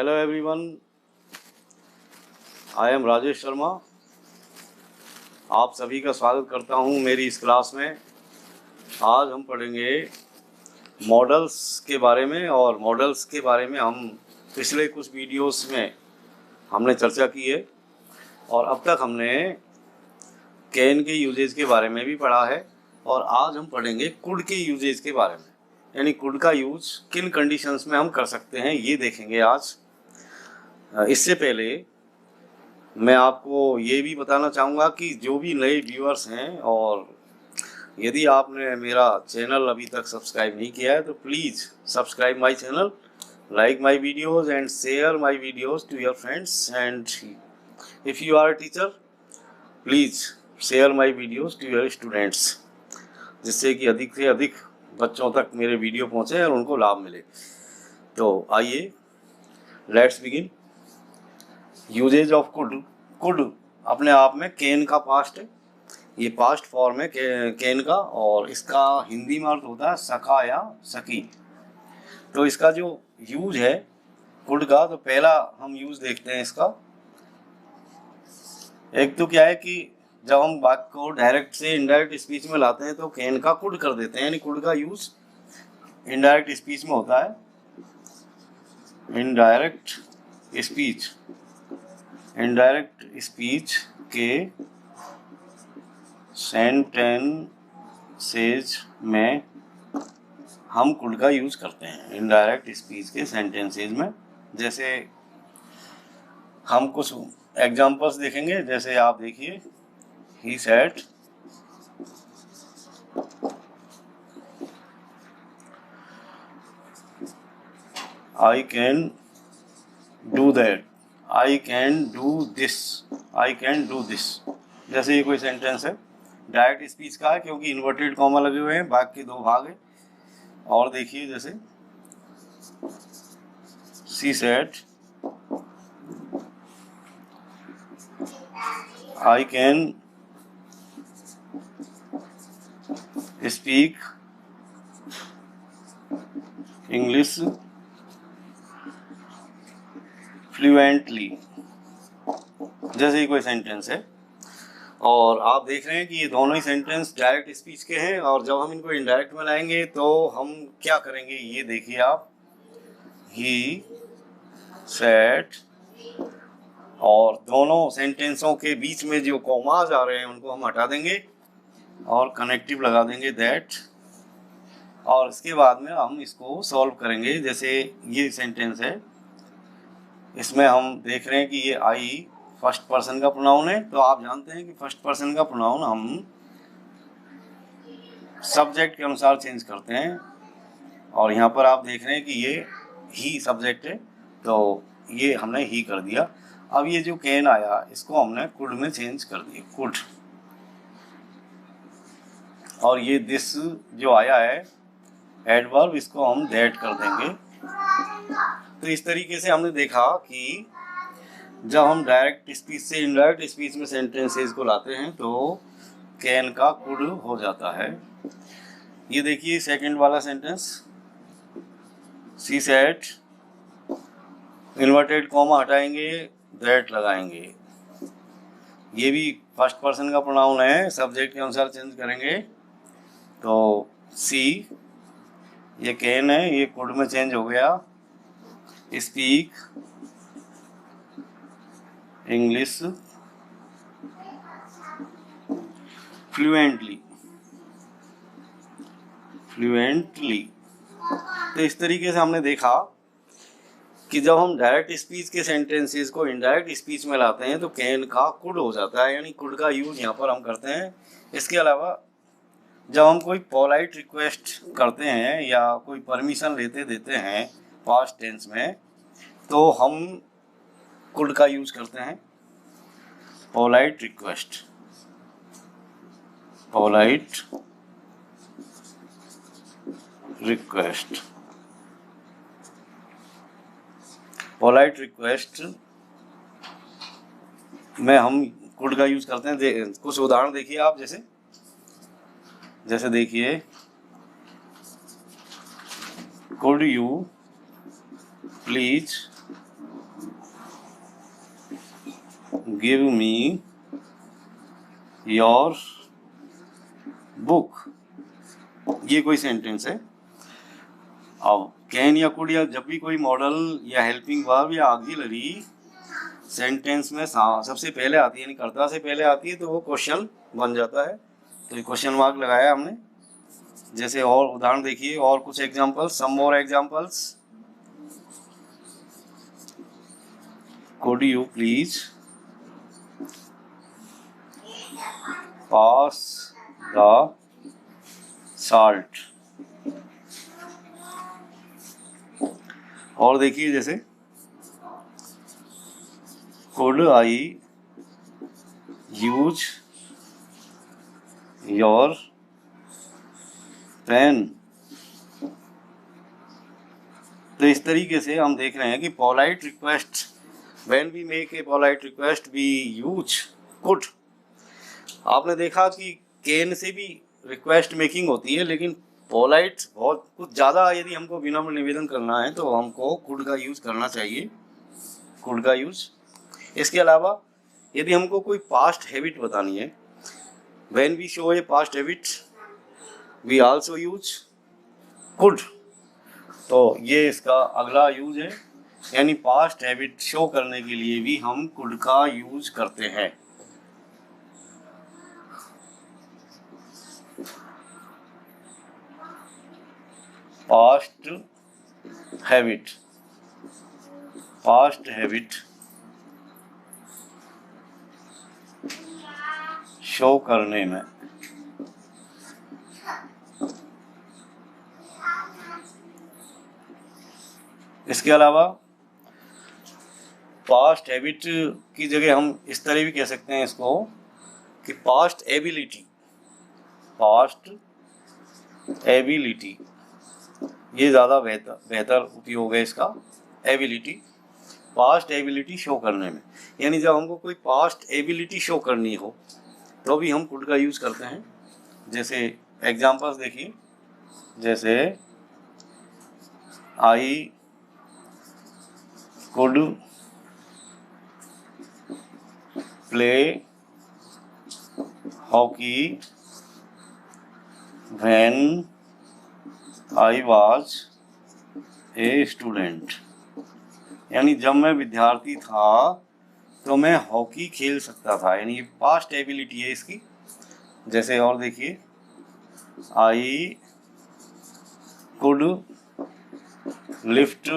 Hello everyone, I am Rajesh Sharma. आप सभी का स्वागत करता हूं मेरी इस क्लास में। आज हम पढ़ेंगे मॉडल्स के बारे में, और मॉडल्स के बारे में हम पिछले कुछ वीडियोस में हमने चर्चा की है, और अब तक हमने कैन के यूजेज के बारे में भी पढ़ा है। और आज हम पढ़ेंगे कुड के यूजेज के बारे में, यानी कुड का यूज किन कंडीशंस में हम कर सकते हैं, ये देखेंगे आज। इससे पहले मैं आपको ये भी बताना चाहूँगा कि जो भी नए व्यूअर्स हैं, और यदि आपने मेरा चैनल अभी तक सब्सक्राइब नहीं किया है तो please subscribe my channel, like my videos and share my videos to your friends, and if you are a teacher please share my videos to your students, जिससे कि अधिक से अधिक बच्चों तक मेरे वीडियो पहुँचे और उनको लाभ मिले। तो आइए, let's begin. Uses of could. Could अपने आप में कैन का पास्ट है, ये पास्ट फॉर्म है कैन का, और इसका हिंदी में अर्थ होता है सखा या सखी। तो इसका जो यूज है कुड का, तो पहला हम यूज देखते हैं इसका। एक तो क्या है कि जब हम वाक्य को डायरेक्ट से इनडायरेक्ट स्पीच में लाते हैं तो कैन का कुड कर देते हैं, यानी कुड का यूज इनडायरेक्ट स्पीच में होता है। इनडायरेक्ट स्पीच, इनडायरेक्ट स्पीच के सेंटेंसेज में हम कुड का यूज करते हैं। इनडायरेक्ट स्पीच के सेंटेंसेज में, जैसे हम कुछ एग्जांपल्स देखेंगे। जैसे आप देखिए, he said I can do that, I can do this, I can do this. जैसे ये कोई सेंटेंस है, डायरेक्ट स्पीच का है क्योंकि इन्वर्टेड कॉमा लगे हुए हैं, वाक्य के दो भाग हैं। और देखिए, जैसे she said I can speak English fluently. जैसे ही कोई सेंटेंस है, और आप देख रहे हैं कि ये दोनों ही सेंटेंस डायरेक्ट स्पीच के हैं, और जब हम इनको इनडायरेक्ट में लाएंगे तो हम क्या करेंगे, ये देखिए आप। ही सेड, और दोनों सेंटेंसों के बीच में जो कॉमास आ रहे हैं उनको हम हटा देंगे और कनेक्टिव लगा देंगे दैट, और इसके बाद में हम इसको सॉल्व करेंगे। जैसे ये सेंटेंस है, इसमें हम देख रहे हैं कि ये आई फर्स्ट पर्सन का प्रोनाउन है। तो आप जानते हैं कि फर्स्ट पर्सन का प्रोनाउन हम सब्जेक्ट के अनुसार चेंज करते हैं, और यहाँ पर आप देख रहे हैं कि ये ही सब्जेक्ट है, तो ये हमने ही कर दिया। अब ये जो कैन आया, इसको हमने कुड में चेंज कर दिया, कुड। और ये दिस जो आया है एडवर्ब, इसको हम दैट कर देंगे। तो इस तरीके से हमने देखा कि जब हम डायरेक्ट स्पीच से इनडायरेक्ट स्पीच में सेंटेंसेस को लाते हैं तो कैन का कुड हो जाता है। ये देखिए सेकंड वाला sentence, she said, inverted comma हटाएंगे, दैट लगाएंगे। ये भी फर्स्ट पर्सन का प्रोनाउन है, सब्जेक्ट के अनुसार चेंज करेंगे। तो सी, ये कैन है, ये कुड में चेंज हो गया। Speak English fluently, fluently. तो इस तरीके से हमने देखा कि जब हम डायरेक्ट स्पीच के सेंटेंसेस को इनडायरेक्ट स्पीच में लाते हैं तो कैन का कुड हो जाता है, यानी कुड का यूज यहाँ पर हम करते हैं। इसके अलावा जब हम कोई पोलाइट रिक्वेस्ट करते हैं या कोई परमिशन लेते देते हैं पास्ट टेंस में, तो हम कुड का यूज करते हैं। Polite request, polite request, polite request में हम कुड का यूज करते हैं। कुछ उदाहरण देखिए आप, जैसे देखिए, could you please give me your book, ये कोई सेंटेंस है। अब कैन या कुड या जब भी कोई मॉडल या हेल्पिंग वर्ब या ऑक्सिलरी सेंटेंस में सबसे पहले आती है, यानी कर्ता से पहले आती है, तो वो क्वेश्चन बन जाता है। तो ये क्वेश्चन मार्क लगाया हमने। जैसे और उदाहरण देखिए, और कुछ examples, some more examples. Could you please pass the salt. और देखिए जैसे could I use your pen. तो इस तरीके से हम देख रहे हैं कि polite request, when we make a polite request we use could. आपने देखा कि कैन से भी रिक्वेस्ट मेकिंग होती है, लेकिन पोलाइट बहुत कुछ ज़्यादा यदि हमको विनम्र निवेदन करना है तो हमको कुड का यूज़ करना चाहिए, कुड का यूज़। इसके अलावा यदि हमको कोई पास्ट हैबिट बतानी है, when we show a past habit we also use could. तो ये इसका अगला यूज है, यानी पास्ट हैबिट शो करने के लिए भी हम कुड का यूज करते हैं। Past habit, past habit show करने में इसके अलावा पास्ट हैबिट की जगह हम इस तरह भी कह सकते हैं इसको कि पास्ट एबिलिटी, पास्ट एबिलिटी, ये ज़्यादा बेहतर उपयोग है इसका, एबिलिटी, पास्ट एबिलिटी शो करने में। यानी जब हमको कोई पास्ट एबिलिटी शो करनी हो तो भी हम कुड का यूज़ करते हैं। जैसे एग्जांपल्स देखिए, जैसे I could play hockey when I was a student. यानी जब मैं विद्यार्थी था तो मैं हॉकी खेल सकता था, यानी ये पास्ट एबिलिटी है इसकी। जैसे और देखिए, I could lift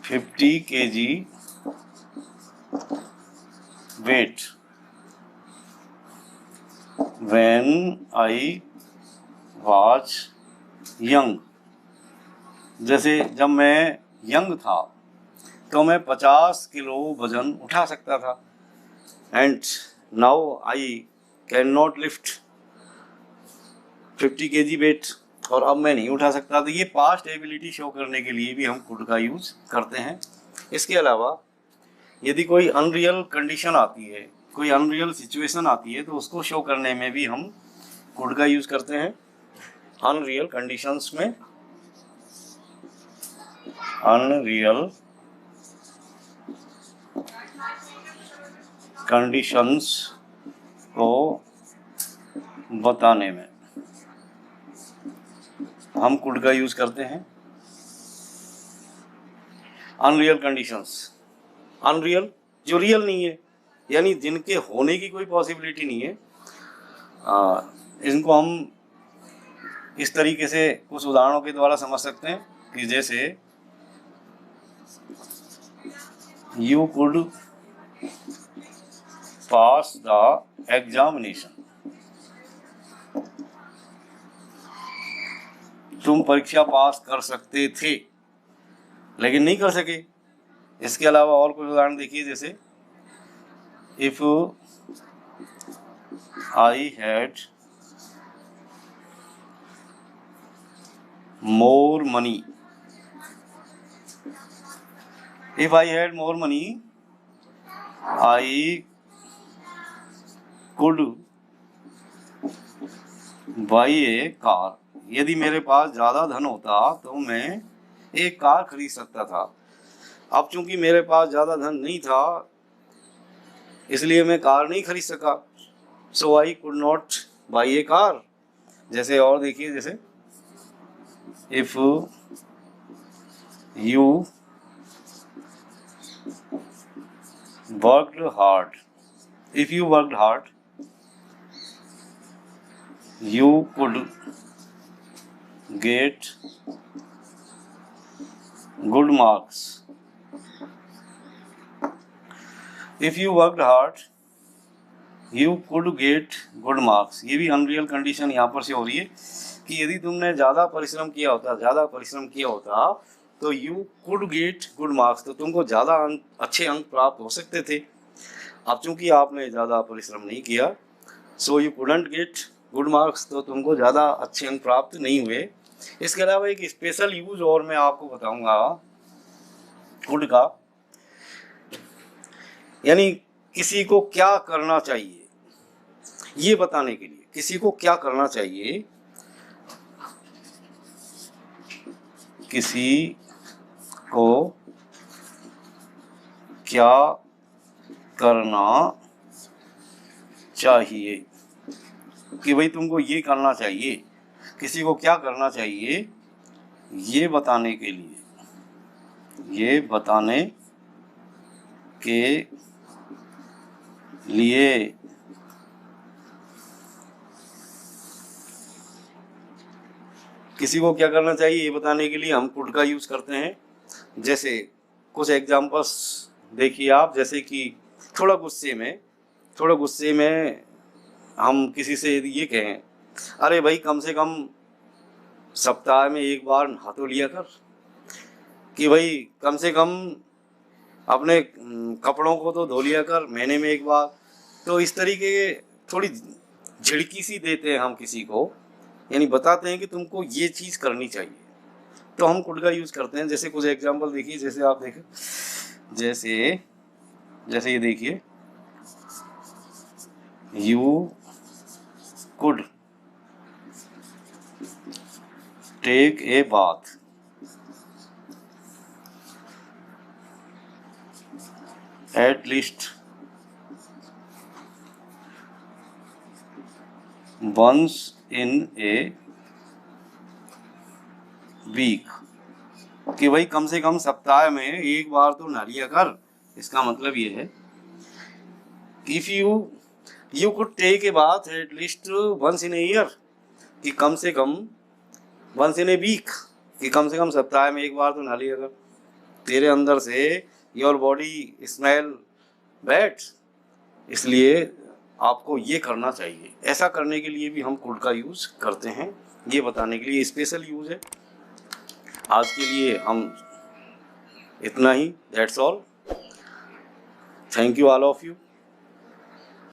50 kg weight when I was young. जैसे जब मैं यंग था तो मैं 50 किलो वजन उठा सकता था, and now I can not lift 50 kg weight, और अब मैं नहीं उठा सकता। तो ये पास्ट एबिलिटी शो करने के लिए भी हम कुड का यूज़ करते हैं। इसके अलावा यदि कोई अनरियल कंडीशन आती है, कोई अनरियल सिचुएशन आती है, तो उसको शो करने में भी हम कुड का यूज़ करते हैं। अनरियल कंडीशंस में, अनरियल कंडीशंस को बताने में हम कुड का यूज़ करते हैं। अनरियल कंडीशंस, अनरियल जो रियल नहीं है, यानी जिनके होने की कोई पॉसिबिलिटी नहीं है। इनको हम इस तरीके से कुछ उदाहरणों के द्वारा समझ सकते हैं कि जैसे you could pass the examination, तुम परीक्षा पास कर सकते थे लेकिन नहीं कर सके। इसके अलावा और कुछ उदाहरण देखिए, जैसे if I had more money, if I had more money I could by a car. यदि मेरे पास ज़्यादा धन होता तो मैं एक कार खरीद सकता था। अब चूंकि मेरे पास ज़्यादा धन नहीं था इसलिए मैं कार नहीं खरीद सका, so I could not buy a car. जैसे और देखिए, जैसे if you worked hard, if you worked hard you could get good marks. If you worked hard you could get good marks। ये भी अनरियल कंडीशन यहाँ पर से हो रही है कि यदि तुमने ज़्यादा परिश्रम किया होता तो you could get good marks, तो तुमको ज़्यादा अच्छे अंक प्राप्त हो सकते थे। अब चूंकि आपने ज़्यादा परिश्रम नहीं किया so you couldn't get good marks, तो तुमको ज़्यादा अच्छे अंक प्राप्त नहीं हुए। इसके अलावा एक स्पेशल यूज और मैं आपको बताऊंगा कुड का, यानी किसी को क्या करना चाहिए ये बताने के लिए, किसी को क्या करना चाहिए, किसी को क्या करना चाहिए, कि भाई तुमको ये करना चाहिए, किसी को क्या करना चाहिए ये बताने के लिए, ये बताने के लिए किसी को क्या करना चाहिए ये बताने के लिए हम कुड का यूज़ करते हैं। जैसे कुछ एग्जांपल्स देखिए आप, जैसे कि थोड़ा गुस्से में हम किसी से ये कहें, अरे भाई कम से कम सप्ताह में एक बार नहा तो लिया कर, कि भाई कम से कम अपने कपड़ों को तो धो लिया कर महीने में एक बार। तो इस तरीके थोड़ी झिड़की सी देते हैं हम किसी को, यानी बताते हैं कि तुमको ये चीज़ करनी चाहिए, तो हम कुड का यूज़ करते हैं। जैसे कुछ एग्जांपल देखिए, जैसे आप देखें, जैसे ये देखिए, you could take a bath at least once in a week, कि भाई कम से कम सप्ताह में एक बार तो नहा लिया कर। इसका मतलब ये है if you could take a bath at least once in a year, कि कम से कम once in a week, कि कम से कम सप्ताह में एक बार तो नहा लिया कर। तेरे अंदर से your body smell bad, इसलिए आपको ये करना चाहिए। ऐसा करने के लिए भी हम कुड का यूज़ करते हैं, ये बताने के लिए स्पेशल यूज़ है। आज के लिए हम इतना ही, that's all, thank you all of you.